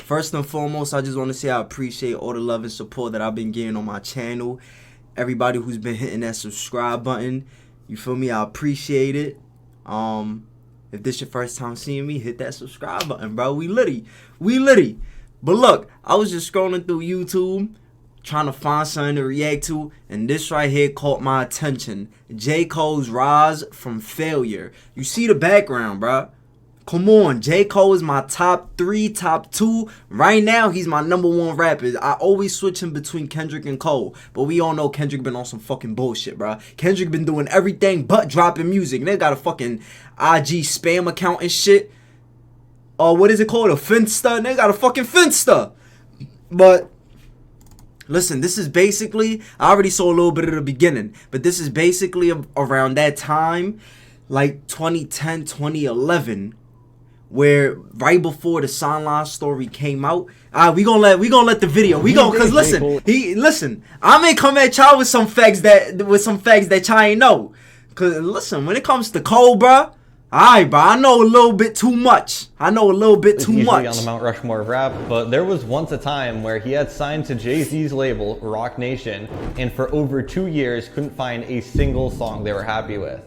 First and foremost, I just want to say I appreciate all the love and support that I've been getting on my channel. Everybody who's been hitting that subscribe button, you feel me? I appreciate it. If this your first time seeing me, hit that subscribe button, bro. We litty. But look, I was just scrolling through YouTube, trying to find something to react to, and this right here caught my attention. J. Cole's Rise from Failure. You see the background, bro. Come on, J. Cole is my top 3, top 2. Right now, he's my #1 rapper. I always switch him between Kendrick and Cole. But we all know Kendrick been on some fucking bullshit, bro. Kendrick been doing everything but dropping music. They got a fucking IG spam account and shit. What is it called? A Finsta? They got a fucking Finsta. But listen, this is basically, I already saw a little bit of the beginning, but this is basically around that time, like 2010, 2011. Where right before the Sideline story came out, we gonna let the video. Cause listen, I may come at y'all with some facts that y'all ain't know. Cause listen, when it comes to Cole, bruh, alright, bro, I know a little bit too much. On the Mount Rushmore of rap, but there was once a time where he had signed to Jay-Z's label, Roc Nation, and for over 2 years couldn't find a single song they were happy with.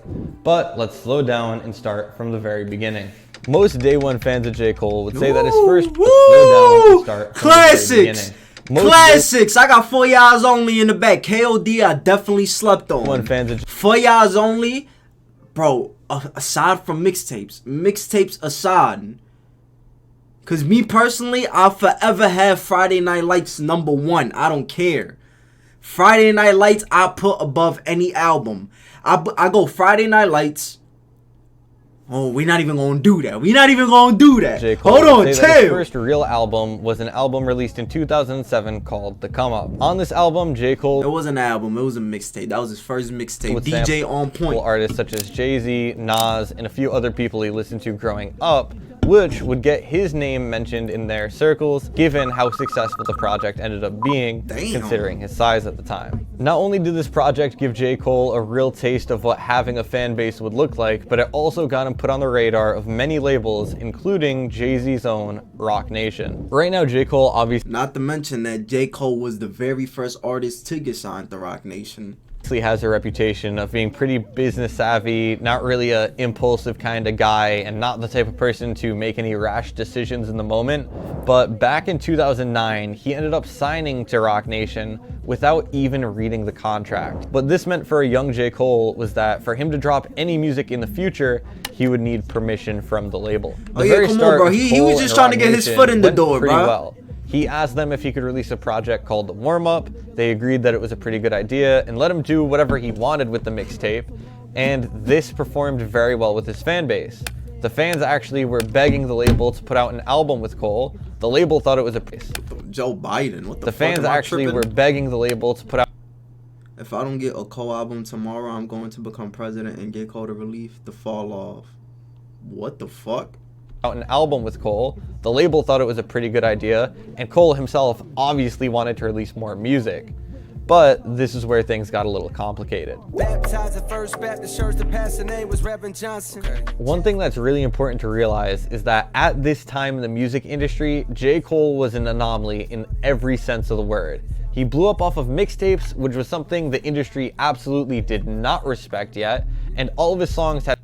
But let's slow down and start from the very beginning. Most day one fans of J. Cole would say that his first Classics. I got 4 Years Only in the back. KOD I definitely slept on. 4 Years Only, bro. Aside from mixtapes aside, cause me personally, I'll forever have Friday Night Lights #1. I don't care. Friday Night Lights I put above any album. I go Friday Night Lights. Oh, we're not even gonna do that. J. Cole Hold on, his first real album was an album released in 2007 called The Come Up. On this album, J. Cole... It wasn't an album, it was a mixtape. That was his first mixtape. DJ On Point. Artists such as Jay-Z, Nas, and a few other people he listened to growing up, which would get his name mentioned in their circles, given how successful the project ended up being, considering his size at the time. Not only did this project give J. Cole a real taste of what having a fan base would look like, but it also got him put on the radar of many labels, including Jay-Z's own Roc Nation. Right now, J. Cole obviously... Not to mention that J. Cole was the very first artist to get signed to Roc Nation. Has a reputation of being pretty business savvy, not really a impulsive kind of guy, and not the type of person to make any rash decisions in the moment. But back in 2009, he ended up signing to Roc Nation without even reading the contract. What this meant for a young J. Cole was that for him to drop any music in the future, he would need permission from the label. Oh yeah, come on, bro. He was just trying to get his foot in the door, bro. Well. He asked them if he could release a project called The Warm Up. They agreed that it was a pretty good idea and let him do whatever he wanted with the mixtape. And this performed very well with his fan base. The fans actually were begging the label to put out an album with Cole. The label thought it was a... Joe Biden, what the fuck? The fans actually were begging the label to put out... If I don't get a Cole album tomorrow, I'm going to become president and get Cole to relief the fall off. What the fuck? Out an album with Cole. The label thought it was a pretty good idea, and Cole himself obviously wanted to release more music. But this is where things got a little complicated. One thing that's really important to realize is that at this time in the music industry, J. Cole was an anomaly in every sense of the word. He blew up off of mixtapes, which was something the industry absolutely did not respect yet, and all of his songs had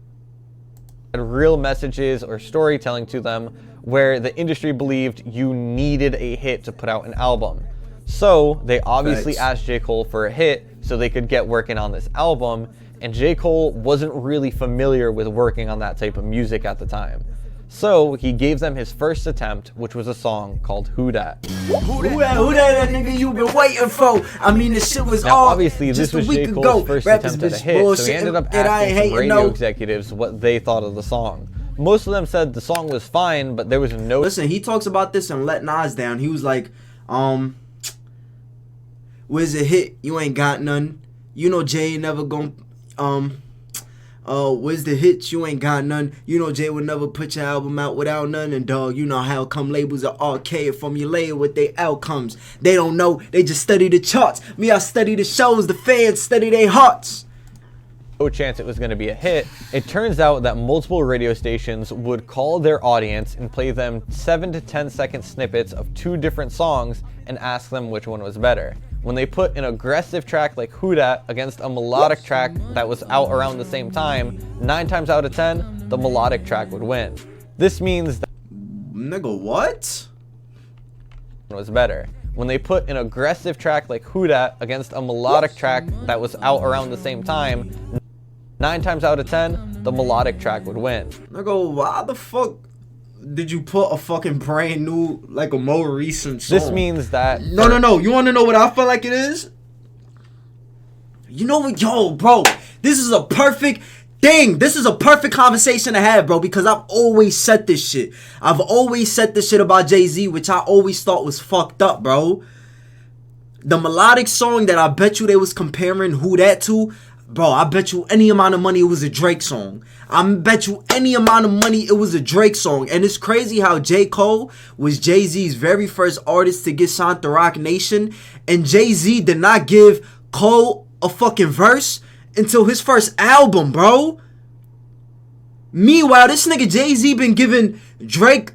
real messages or storytelling to them where the industry believed you needed a hit to put out an album. So they obviously asked J. Cole for a hit so they could get working on this album, and J. Cole wasn't really familiar with working on that type of music at the time. So he gave them his first attempt, which was a song called Who Dat. Who that nigga you been waiting for? I mean, this shit was now, all obviously this was J. Cole's first attempt at a hit, so he ended up asking some radio executives what they thought of the song. Most of them said the song was fine, but there was no... Listen, he talks about this and Let Nas Down. He was like, where's the hit? You ain't got none. You know Jay ain't never gonna, where's the hits? You ain't got none. You know Jay would never put your album out without none. And dog, you know how come labels are archaic from your layer with their outcomes. They don't know, they just study the charts. Me, I study the shows, the fans study their hearts. no chance it was going to be a hit, it turns out that multiple radio stations would call their audience and play them 7 to 10 second snippets of 2 different songs and ask them which one was better. When they put an aggressive track like Who Dat against a melodic track that was out around the same time, 9 times out of 10, the melodic track would win. This means that nigga, what? was better. When they put an aggressive track like Who Dat against a melodic track that was out around the same time, 9 times out of 10, the melodic track would win. Nigga, why the fuck did you put a fucking brand new, like a more recent song? This means that... No. You want to know what I feel like it is? You know what? Yo, bro, this is a perfect thing. This is a perfect conversation to have, bro, because I've always said this shit. I've always said this shit about Jay-Z, which I always thought was fucked up, bro. The melodic song that I bet you they was comparing Who Dat to, bro, I bet you any amount of money it was a Drake song. I bet you any amount of money it was a Drake song. And it's crazy how J. Cole was Jay-Z's very first artist to get signed to Roc Nation. And Jay-Z did not give Cole a fucking verse until his first album, bro. Meanwhile, this nigga Jay-Z been giving Drake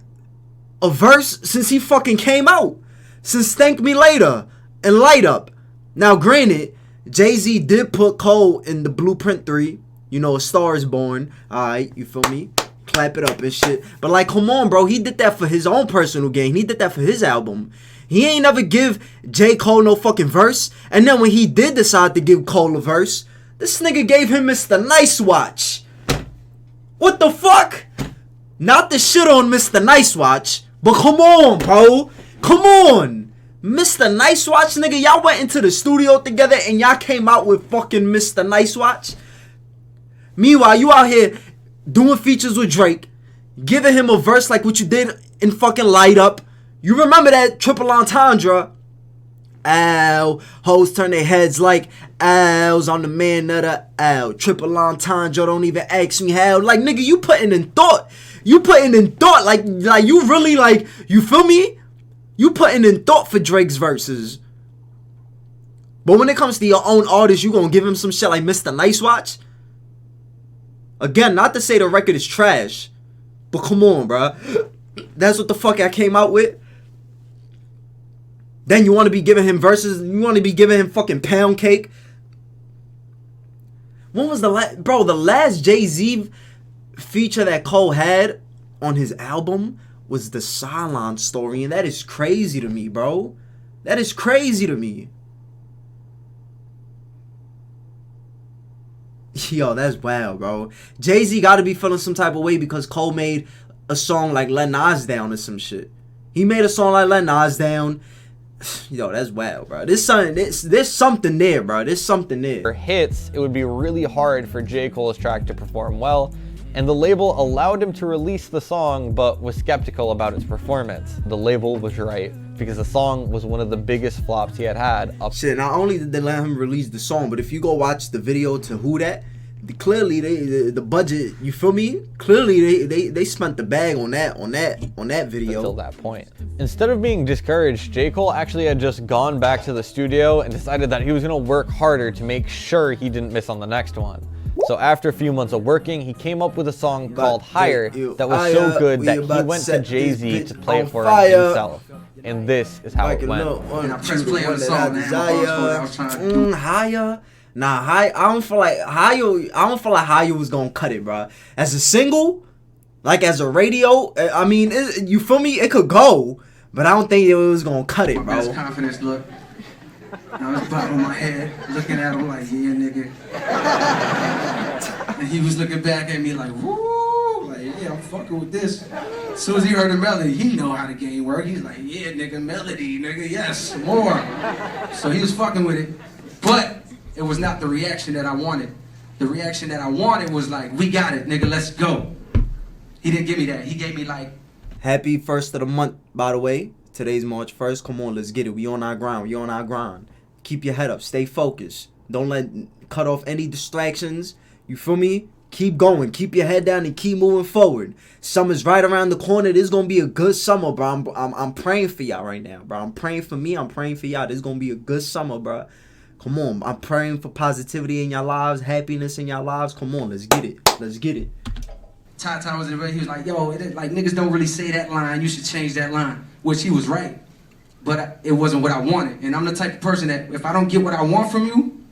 a verse since he fucking came out. Since Thank Me Later and Light Up. Now, granted, Jay-Z did put Cole in the Blueprint 3. You know, A Star Is Born. Alright, you feel me? Clap it up and shit. But like, come on, bro. He did that for his own personal gain. He did that for his album. He ain't never give J. Cole no fucking verse. And then when he did decide to give Cole a verse, this nigga gave him Mr. Nice Watch. What the fuck? Not the shit on Mr. Nice Watch. But come on, bro. Come on. Mr. Nice Watch, nigga. Y'all went into the studio together and y'all came out with fucking Mr. Nice Watch. Meanwhile, you out here doing features with Drake, giving him a verse like what you did in fucking Light Up. You remember that triple entendre? Ow, hoes turn their heads like owls. I'm the man of the owl. Triple entendre, don't even ask me how. Like, nigga, you putting in thought. You putting in thought. Like you really, like, you feel me? You putting in thought for Drake's verses. But when it comes to your own artist, you gonna give him some shit like Mr. Nice Watch? Again, not to say the record is trash, but come on, bro. That's what the fuck I came out with. Then you want to be giving him verses. You want to be giving him fucking Pound Cake. When was the last... Bro, the last Jay-Z feature that Cole had on his album was the Cylon Story. And that is crazy to me, bro. That is crazy to me. Yo, that's wild, bro. Jay-Z got to be feeling some type of way because Cole made a song like Let Nas Down or some shit. He made a song like Let Nas Down. Yo, that's wild, bro. There's something there, bro. There's something there. For hits, it would be really hard for J. Cole's track to perform well, and the label allowed him to release the song but was skeptical about its performance. The label was right, because the song was one of the biggest flops he had up. Shit, not only did they let him release the song, but if you go watch the video to Who Dat, clearly the budget, you feel me? Clearly they spent the bag on that video. Until that point. Instead of being discouraged, J. Cole actually had just gone back to the studio and decided that he was gonna work harder to make sure he didn't miss on the next one. So after a few months of working, he came up with a song called Higher that was so good that he went to Jay-Z to play it for himself. And this is how it went. And I pressed play on the song, man. I was trying Higher. Nah, I don't feel like Higher was gonna cut it, bro. As a single, like as a radio, I mean, you feel me? It could go, but I don't think it was gonna cut it, bro. best confidence look. I was bobbing my head, looking at him like, yeah, nigga. And he was looking back at me like, woo, like, yeah, I'm fucking with this. As soon as he heard the melody, he know how the game work. He's like, yeah, nigga, melody, nigga, yes, more. So he was fucking with it, but it was not the reaction that I wanted. The reaction that I wanted was like, we got it, nigga, let's go. He didn't give me that. He gave me like... Happy 1st of the month, by the way. Today's March 1st. Come on, let's get it. We on our grind. We on our grind. Keep your head up. Stay focused. Don't cut off any distractions. You feel me? Keep going. Keep your head down and keep moving forward. Summer's right around the corner. This is going to be a good summer, bro. I'm praying for y'all right now, bro. I'm praying for me. I'm praying for y'all. This is going to be a good summer, bro. Come on, I'm praying for positivity in your lives, happiness in your lives. Come on, let's get it. Let's get it. Ty was in the radio. He was like, yo, like niggas don't really say that line. You should change that line. Which he was right. But it wasn't what I wanted. And I'm the type of person that if I don't get what I want from you,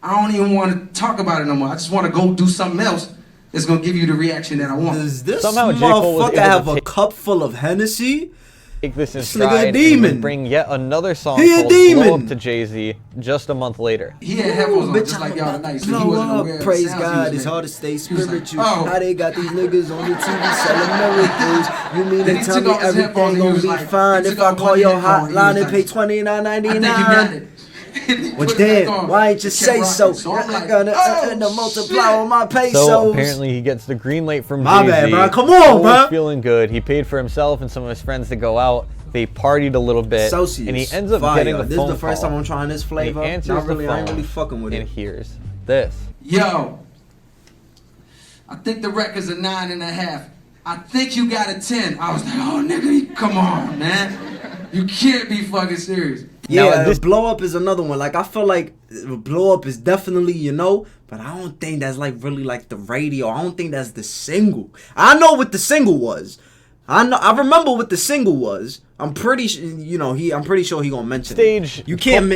I don't even want to talk about it no more. I just want to go do something else that's going to give you the reaction that I want. Does this Somehow J. Cole was motherfucker able have to a cup full of Hennessy? Take this in This nigga a stride and demon. would bring yet another song He a called Blow demon. Up to Jay-Z just a month later. He had headphones on Bitch, just like y'all tonight, so he blow wasn't up. aware of the Praise sounds he God, was it's making. hard to stay He was like, spiritual. oh. How they got these niggas on the TV selling miracles? You mean Then to he tell took me off his everything headphones and he gonna was be like- fine he if took I off call one your headphone and he hotline was and pay like, $29.99? I think you got it. Well, damn, why ain't you say so? I'm like, I gotta multiply on my pesos. So apparently he gets the green light from My Jay-Z. bad, bro. Come on, Cole was bro. feeling good. He paid for himself and some of his friends to go out. They partied a little bit, Celsius, and he ends up fire. getting a This phone is the first call. time I'm trying this flavor. And he answers Not the really, I ain't phone really fucking with and it. hears this. Yo, I think the record's a 9.5. I think you got a 10. I was like, oh, nigga, come on, man. You can't be fucking serious. Yeah, Now, this blow up is another one. Like I feel like blow up is definitely, you know, but I don't think that's like really like the radio. I don't think that's the single. I know what the single was. I remember what the single was. I'm pretty you know, I'm pretty sure he gonna mention Stage. it. You can't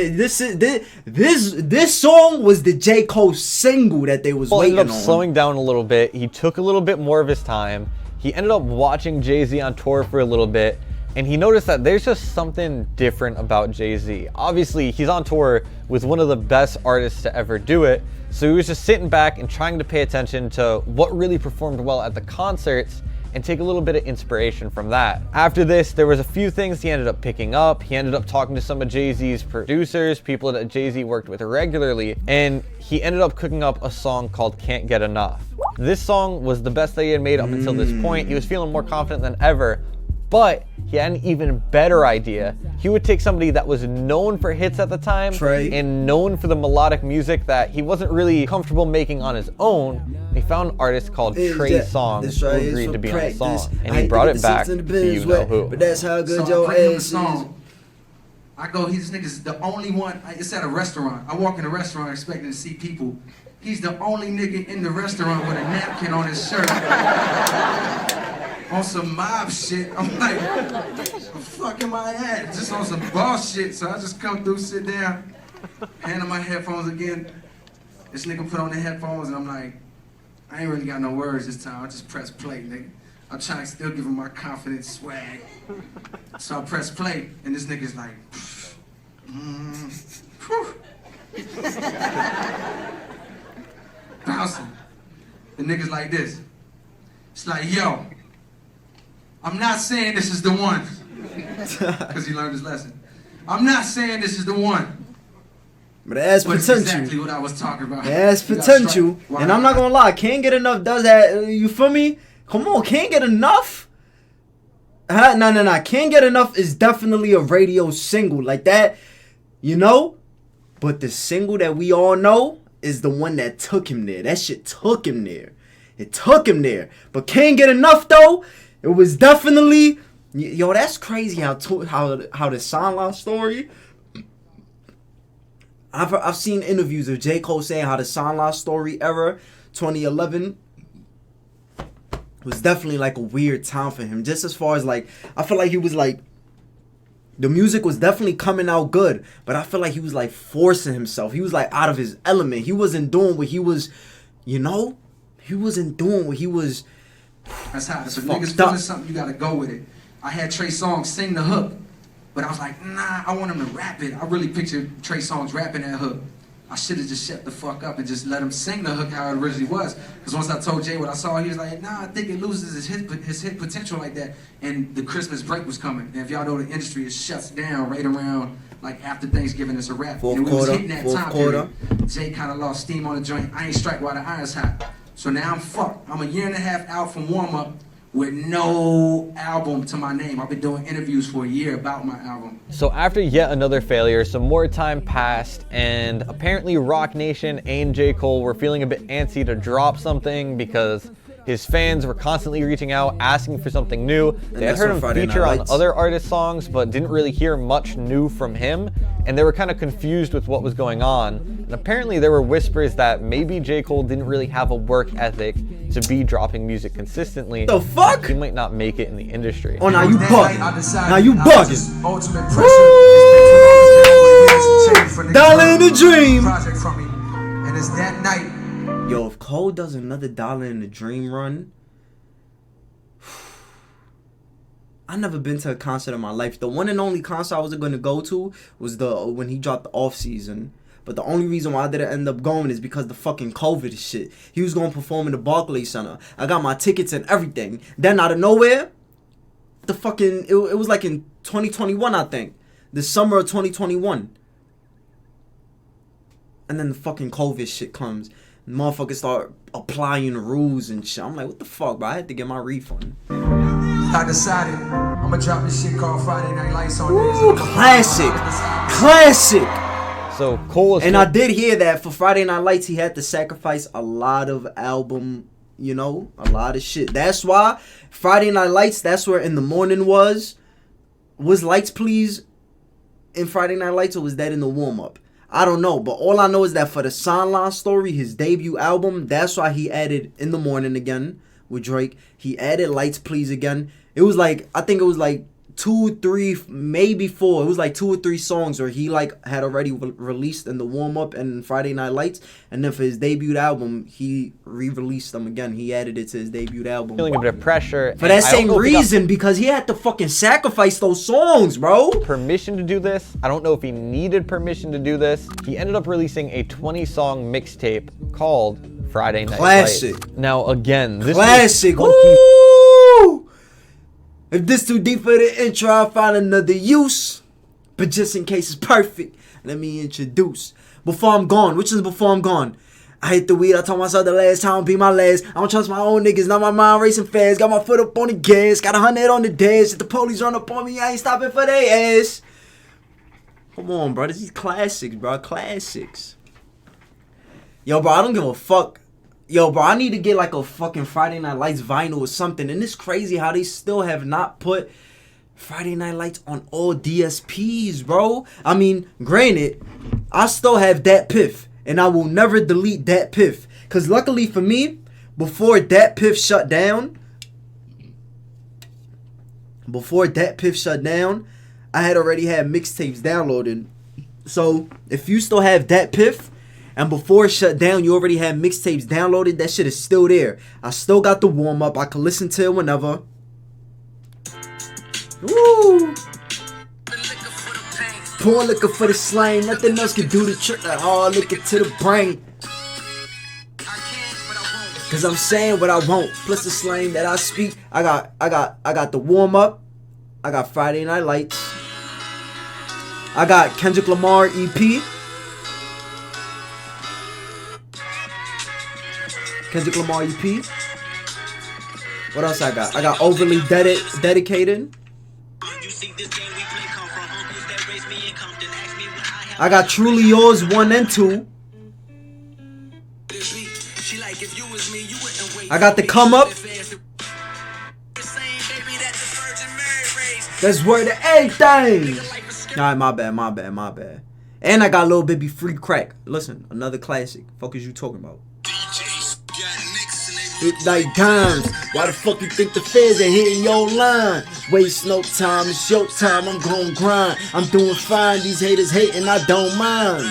this song was the J. Cole single that they was Cole waiting ended up on. slowing down a little bit. He took a little bit more of his time. He ended up watching Jay-Z on tour for a little bit, and he noticed that there's just something different about Jay-Z. Obviously, he's on tour with one of the best artists to ever do it, so he was just sitting back and trying to pay attention to what really performed well at the concerts and take a little bit of inspiration from that. After this, there was a few things he ended up picking up. He ended up talking to some of Jay-Z's producers, people that Jay-Z worked with regularly, and he ended up cooking up a song called Can't Get Enough. This song was the best that he had made up until this point. He was feeling more confident than ever, but he had an even better idea. He would take somebody that was known for hits at the time Trey. and known for the melodic music that he wasn't really comfortable making on his own. He found an artist called Trey Songz who agreed to be on the song, and he brought it back to you know who. But that's how good So I your play him the ass is. song. I go, this nigga's the only one. It's at a restaurant. I walk in a restaurant expecting to see people. He's the only nigga in the restaurant with a napkin on his shirt. On some mob shit. I'm like, what the fuck am I at? Just on some boss shit. So I just come through, sit down, hand him my headphones again. This nigga put on the headphones and I'm like, I ain't really got no words this time. I just press play, nigga. I'm trying to still give him my confident swag. So I press play and this nigga's like, bouncing. The nigga's like this. It's like, yo, I'm not saying this is the one. Because he learned his lesson. I'm not saying this is the one. But it has But it's potential. exactly what I was talking about. It has You gotta potential. strike. And I'm not gonna lie, Can't Get Enough does that. You feel me? Come on, Can't Get Enough? No. Can't Get Enough is definitely a radio single. Like that, you know? But the single that we all know is the one that took him there. That shit took him there. It took him there. But Can't Get Enough, though, it was definitely... Yo, that's crazy how the Soundlaw story... I've seen interviews of J. Cole saying how the Soundlaw story era, 2011, was definitely like a weird time for him. Just as far as like, I feel like he was like, the music was definitely coming out good, but I feel like he was like forcing himself. He was like out of his element. He wasn't doing what he was, you know? He wasn't doing what he was. That's how. So fucked niggas up. feeling something, you gotta go with it. I had Trey Songz sing the hook, but I was like, nah, I want him to rap it. I really pictured Trey Songz rapping that hook. I should have just shut the fuck up and just let him sing the hook how it originally was. Because once I told Jay what I saw, he was like, nah, I think it loses his hit potential like that. And the Christmas break was coming. And if y'all know the industry, it shuts down right around like after Thanksgiving. It's a wrap. Fourth and we was quarter, hitting that fourth time quarter. period. Jay kind of lost steam on the joint. I ain't strike while the iron's hot. So now I'm fucked. I'm a year and a half out from warm up with no album to my name. I've been doing interviews for a year about my album. So after yet another failure, some more time passed, and apparently Rock Nation and J. Cole were feeling a bit antsy to drop something because his fans were constantly reaching out, asking for something new. They had that's heard on him Friday Night feature on Lights. other artist songs, but didn't really hear much new from him. and they were kind of confused with what was going on. And apparently there were whispers that maybe J. Cole didn't really have a work ethic to be dropping music consistently. The fuck? He might not make it in the industry. Oh, now you bugging. Now you bugging. Woo! Dollar in the Dream. And it's that night. Yo, if Cole does another Dollar in the Dream run, I never been to a concert in my life. The one and only concert I was going to go to was when he dropped the Off Season. But the only reason why I didn't end up going is because the fucking COVID shit. He was going to perform in the Barclays Center. I got my tickets and everything. Then out of nowhere, it was like in 2021, I think. The summer of 2021. And then the fucking COVID shit comes. Motherfuckers start applying rules and shit. I'm like, what the fuck, bro? I had to get my refund. I decided I'm gonna drop this shit called Friday Night Lights on Ooh, classic. Classic. So Cole is... And I did hear that for Friday Night Lights, he had to sacrifice a lot of album, a lot of shit. That's why Friday Night Lights, that's where In the Morning was. Was Lights Please in Friday Night Lights, or was that in the warm-up? I don't know, but all I know is that for the Sideline Story, his debut album, that's why he added In the Morning again with Drake. He added Lights Please again. It was like, I think it was like 2, 3, maybe 4. It was like 2 or 3 songs where he like had already released in the warm-up and Friday Night Lights. And then for his debut album, he re-released them again. He added it to his debut album. Feeling a bit of pressure. For that same reason, because he had to fucking sacrifice those songs, bro. Permission to do this. I don't know if he needed permission to do this. He ended up releasing a 20-song mixtape called Friday Night Classic. Lights. Now again, this classic. Woo! If this too deep for the intro, I'll find another use. But just in case it's perfect, let me introduce. Before I'm gone, which is before I'm gone. I hit the weed, I told myself the last time be my last. I don't trust my own niggas, now my mind racing fast. Got my foot up on the gas, got 100 on the dash. If the police run up on me, I ain't stopping for their ass. Come on, bro, this is classics, bro, classics. Yo, bro, I don't give a fuck. Yo, bro, I need to get like a fucking Friday Night Lights vinyl or something. And it's crazy how they still have not put Friday Night Lights on all DSPs, bro. I mean, granted, I still have Dat Piff. And I will never delete Dat Piff. Because luckily for me, before Dat Piff shut down, I had already had mixtapes downloaded. So, if you still have Dat Piff, and before it shut down, you already had mixtapes downloaded, that shit is still there. I still got the warm-up. I can listen to it whenever. Woo! Pour liquor for the slang. Nothing else can do the trick like hard liquor to the brain. Cause I'm saying what I want. Plus the slang that I speak. I got the warm-up. I got Friday Night Lights. I got Kendrick Lamar EP. Kendrick Lamar EP. What else I got? I got Overly Dedicated. I got Truly Yours 1 and 2. I got the Come Up. That's word of everything. Alright, my bad. And I got Lil Baby Free Crack. Listen, another classic. Fuck is you talking about? It's like times. Why the fuck you think the feds are hitting your line? Waste no time, it's your time, I'm gon' grind. I'm doing fine, these haters hating, I don't mind.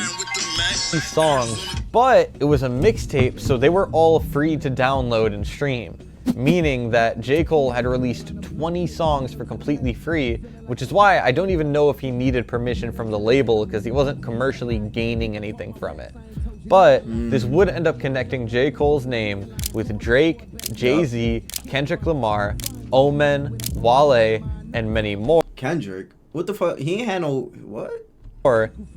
These songs, but it was a mixtape, so they were all free to download and stream. Meaning that J. Cole had released 20 songs for completely free, which is why I don't even know if he needed permission from the label, because he wasn't commercially gaining anything from it. But this would end up connecting J. Cole's name with Drake, Jay-Z, Kendrick Lamar, Omen, Wale, and many more. Kendrick? What the fuck? He ain't had no... What?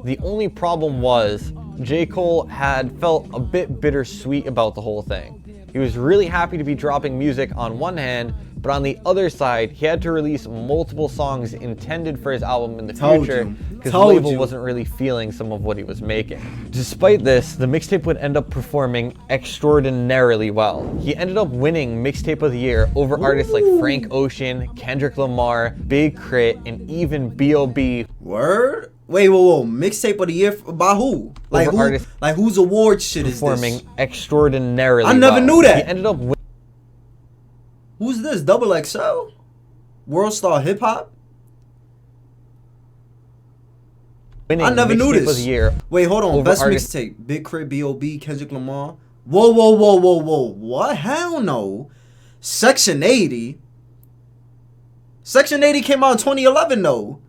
The only problem was J. Cole had felt a bit bittersweet about the whole thing. He was really happy to be dropping music on one hand, but on the other side, he had to release multiple songs intended for his album in the future because the label wasn't really feeling some of what he was making. Despite this, the mixtape would end up performing extraordinarily well. He ended up winning Mixtape of the Year over artists like Frank Ocean, Kendrick Lamar, Big Crit, and even B.O.B. Word? Wait, whoa. Mixtape of the year by who? Like Over who? artist Like whose award shit is performing this? extraordinarily I never well. knew that. He ended up Who's this? Double XL? World Star Hip Hop? winning I never knew Mixtape of this. the year. Wait, hold on. over Best artist- mixtape. Big Crit, B.O.B., Kendrick Lamar. Whoa. What? Hell no. Section 80? Section 80 came out in 2011 though.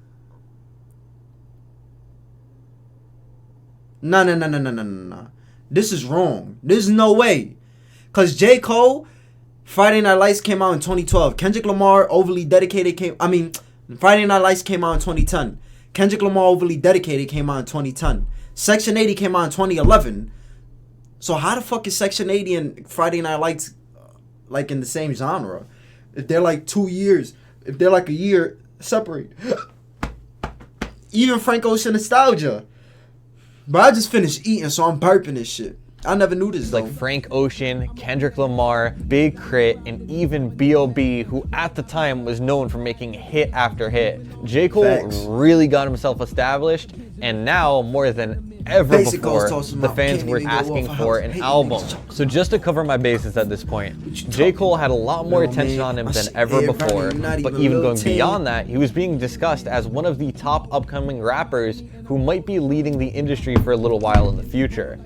No. This is wrong. There's no way. Cause J. Cole, Friday Night Lights came out in 2012. Kendrick Lamar, Overly Dedicated Friday Night Lights came out in 2010. Kendrick Lamar, Overly Dedicated came out in 2010. Section 80 came out in 2011. So how the fuck is Section 80 and Friday Night Lights like in the same genre? If they're like 2 years, if they're like a year separate. Even Frank Ocean Nostalgia. But I just finished eating, so I'm burping this shit. I never knew this though. Like Frank Ocean, Kendrick Lamar, Big Crit, and even B.O.B., who at the time was known for making hit after hit. J. Cole Facts. really got himself established, and now more than ever Basic before, goes talking the about fans can't were even go asking off a for house. an Hate album. niggas. So just to cover my bases at this point, J. Cole had a lot more Little attention man, on him my than shit ever air before, burning, not but even even Lil going Tay. beyond that, he was being discussed as one of the top upcoming rappers who might be leading the industry for a little while in the future.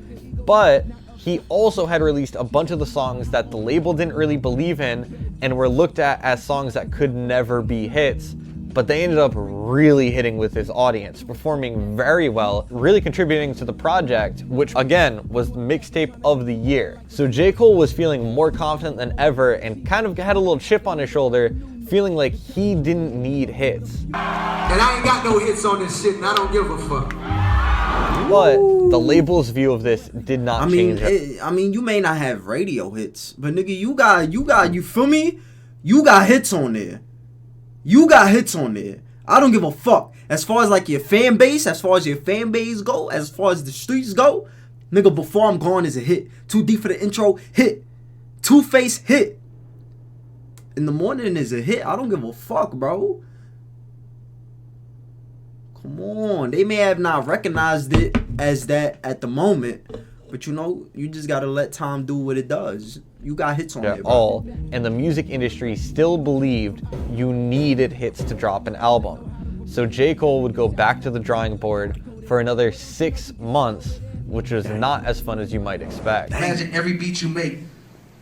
But he also had released a bunch of the songs that the label didn't really believe in and were looked at as songs that could never be hits, but they ended up really hitting with his audience, performing very well, really contributing to the project, which again was Mixtape of the Year. So J. Cole was feeling more confident than ever and kind of had a little chip on his shoulder, feeling like he didn't need hits. And I ain't got no hits on this shit, and I don't give a fuck. But the label's view of this did not change. You may not have radio hits, but nigga, you feel me? You got hits on there. I don't give a fuck. As far as like your fan base, go, as far as the streets go, nigga, Before I'm Gone is a hit. Too Deep for the Intro, hit. Two-Face, hit. In the Morning is a hit. I don't give a fuck, bro. Come on. They may have not recognized it as that at the moment, but you just gotta let time do what it does. You got hits on it, bro. And the music industry still believed you needed hits to drop an album. So J. Cole would go back to the drawing board for another 6 months, which was not as fun as you might expect. Imagine every beat you make,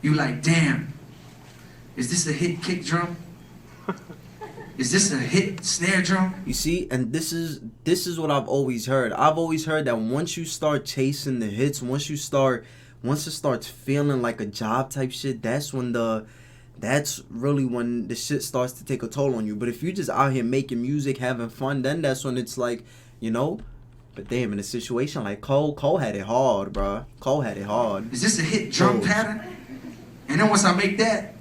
you like, damn, is this a hit kick drum? Is this a hit snare drum? You see, and this is what I've always heard. I've always heard that once you start chasing the hits, once it starts feeling like a job type shit, that's really when the shit starts to take a toll on you. But if you just out here making music, having fun, then that's when it's like, But damn, in a situation like Cole had it hard, bro. Cole had it hard. Is this a hit drum pattern? And then once I make that,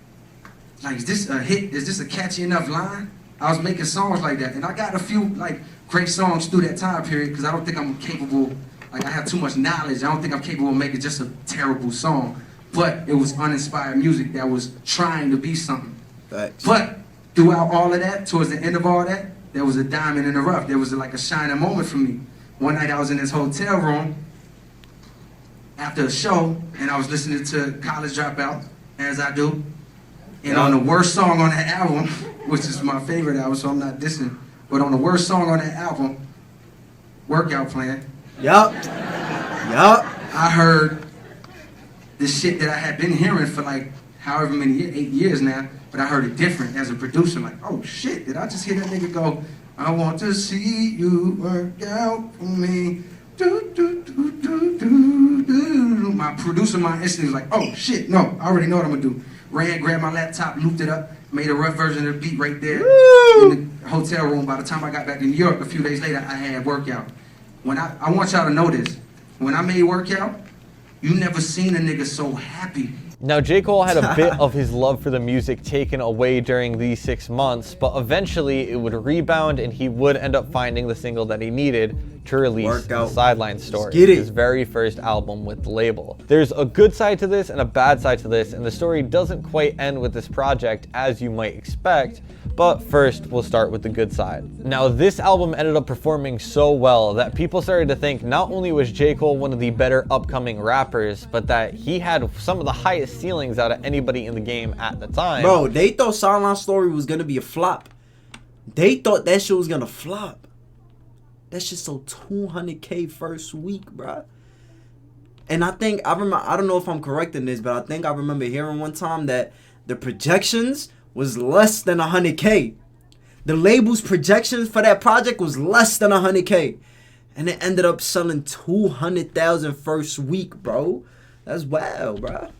like, is this a hit? Is this a catchy enough line? I was making songs like that, and I got a few like great songs through that time period because I don't think I'm capable. Like, I have too much knowledge. I don't think I'm capable of making just a terrible song. But it was uninspired music that was trying to be something. Facts. But throughout all of that, towards the end of all that, there was a diamond in the rough. There was like a shining moment for me. One night I was in this hotel room after a show, and I was listening to College Dropout, as I do. And on the worst song on that album, which is my favorite album, so I'm not dissing, but on the worst song on that album, Workout Plan. Yup. I heard the shit that I had been hearing for like however many years, 8 years now, but I heard it different as a producer. Like, oh shit, did I just hear that nigga go, I want to see you work out for me. Do, do, do, do, do, do. My producer, my instinct was like, oh shit, no, I already know what I'm gonna do. Ran, grabbed my laptop, looped it up, made a rough version of the beat right there in the hotel room. By the time I got back to New York, a few days later, I had Workout. When I want y'all to know this, when I made Workout, you never seen a nigga so happy. Now, J. Cole had a bit of his love for the music taken away during these 6 months, but eventually it would rebound and he would end up finding the single that he needed to release Workout. Sideline Story, Get it. his very first album with the label. There's a good side to this and a bad side to this, and the story doesn't quite end with this project as you might expect, but first we'll start with the good side. Now, this album ended up performing so well that people started to think not only was J. Cole one of the better upcoming rappers, but that he had some of the highest ceilings out of anybody in the game at the time. Bro, they thought Sideline Story was gonna be a flop. They thought that shit was gonna flop. That shit sold 200K first week, bruh. And I don't know if I'm correct in this, but I think I remember hearing one time that the projections was less than 100K. The label's projections for that project was less than 100K. And it ended up selling 200,000 first week, bro. That's wild, bruh.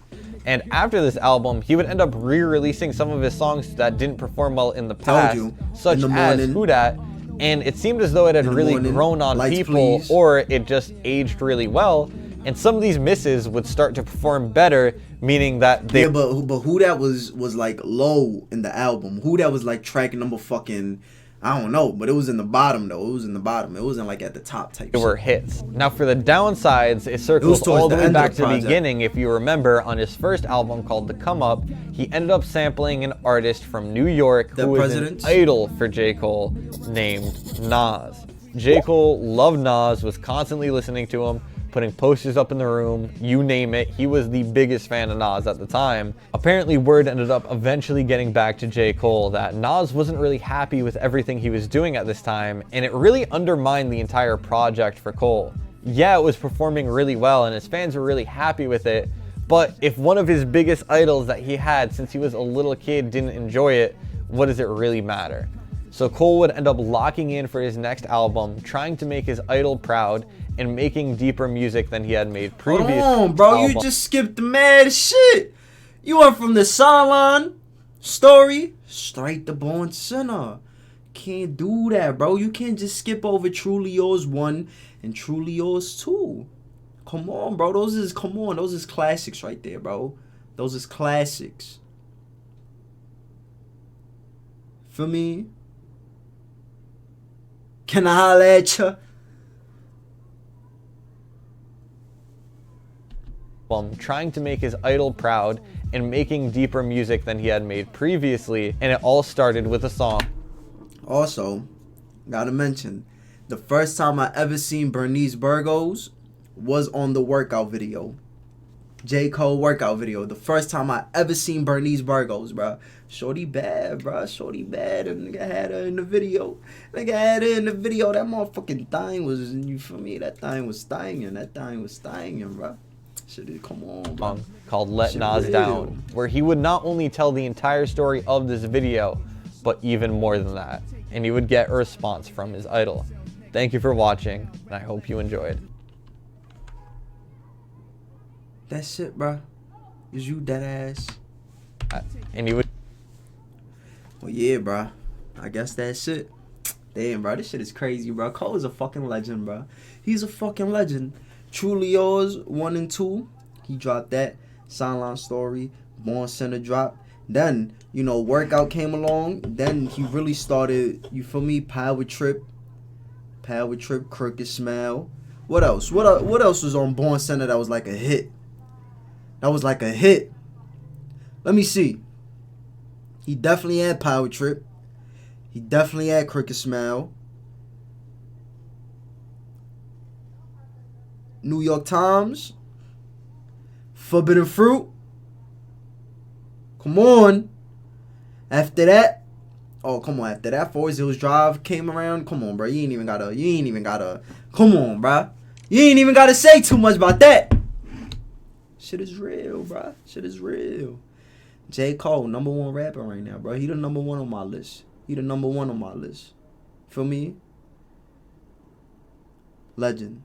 And after this album, he would end up re-releasing some of his songs that didn't perform well in the past, such as Who Dat, and it seemed as though it had really grown on people, or it just aged really well, and some of these misses would start to perform better, meaning that they... Yeah, but Who Dat was like low in the album. Who Dat was like track number fucking... I don't know, but it was in the bottom though. It was in the bottom. It wasn't like at the top type. They were hits. Now for the downsides, it circles all the way back to the beginning. If you remember, on his first album called The Come Up, he ended up sampling an artist from New York who was an idol for J. Cole named Nas. J. Cole loved Nas, was constantly listening to him, putting posters up in the room, you name it. He was the biggest fan of Nas at the time. Apparently, word ended up eventually getting back to J. Cole that Nas wasn't really happy with everything he was doing at this time, and it really undermined the entire project for Cole. Yeah, it was performing really well, and his fans were really happy with it, but if one of his biggest idols that he had since he was a little kid didn't enjoy it, what does it really matter? So Cole would end up locking in for his next album, trying to make his idol proud, and making deeper music than he had made previously. Hold on, bro. You just skipped the mad shit. You went from the Sideline Story straight to Born Sinner. Can't do that, bro. You can't just skip over Truly Yours 1 and Truly Yours 2. Come on, bro. Those is classics right there, bro. Those is classics. For me, can I holla at ya? Trying to make his idol proud and making deeper music than he had made previously, and it all started with a song. Also, gotta mention, the first time I ever seen Bernice Burgos was on the workout video. J. Cole workout video. The first time I ever seen Bernice Burgos, bro. Shorty bad, bro. Shorty bad. And nigga had her in the video. That motherfucking thing was, you feel me? That thing was stinging, bro. Shit, come on, bro. Called Let Nas Down, where he would not only tell the entire story of this video, but even more than that. And he would get a response from his idol. Thank you for watching, and I hope you enjoyed. That's it, bro. Is you dead ass? And he would... Well, yeah, bro. I guess that's it. Damn, bro. This shit is crazy, bro. Cole is a fucking legend, bro. He's a fucking legend. Truly Yours 1 and 2. He dropped that. Sideline Story. Born Sinner dropped. Then, you know, Workout came along. Then he really started, you feel me? Power Trip, Crooked Smile. What else? What else was on Born Sinner that was like a hit? Let me see. He definitely had Power Trip. He definitely had Crooked Smile. New York Times. Forbidden Fruit. Come on. After that, Forest Hills Drive came around. Come on, bro. You ain't even gotta. Come on, bro. You ain't even gotta say too much about that. Shit is real, bro. Shit is real. J. Cole, #1 rapper right now, bro. He the #1 on my list. Feel me? Legend.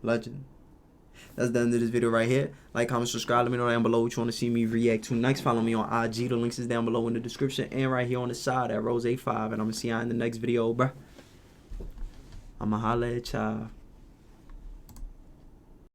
That's the end of this video right here. Like, comment, subscribe. Let me know down below what you want to see me react to next. Follow me on IG. The links is down below in the description and right here on the side at Rose85. And I'm going to see y'all in the next video, bruh. I'ma holla at y'all.